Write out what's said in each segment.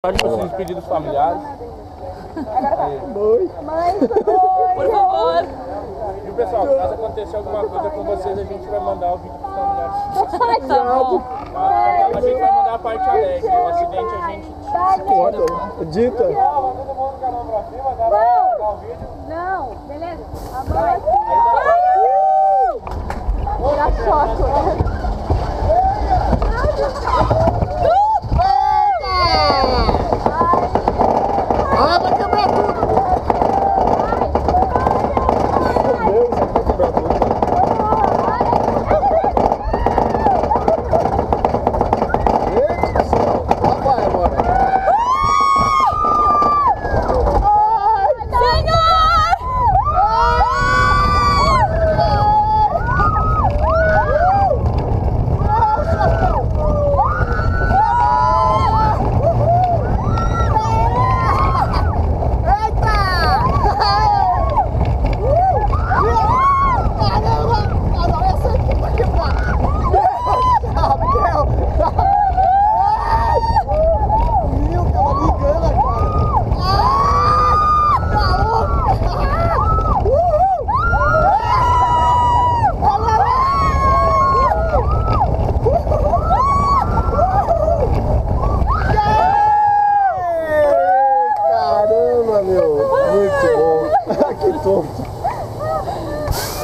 Pode fazer os pedidos familiares. Mãe, por favor. E pessoal, caso acontecer alguma coisa com vocês, a gente vai mandar o vídeo pros familiares. Tá bom. A gente vai mandar a parte alegre. O acidente a gente Corta, edita. todo mundo com a mão pra cima, dá pra colocar o vídeo. Não, beleza. A mão aqui. Dá choque, né? Ah, vai quebrar tudo! Meu Deus, vai quebrar tudo. Eita, céu! Lá vai agora!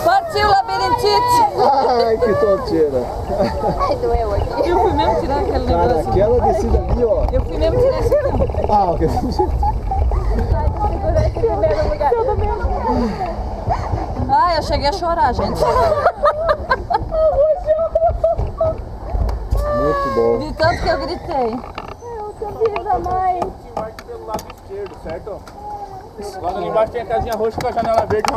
Partiu labirintite! Ai, que tonteira! Ai, doeu aqui. Eu fui mesmo tirar aquele Cara, negócio. aquela descida ali, ó. Eu fui mesmo tirar esse aqui. Ah, ok. Ai, eu cheguei a chorar, gente. Muito bom. De tanto que eu gritei. Mãe. Pelo lado esquerdo, certo? Lá embaixo tem a casinha roxa com a janela verde.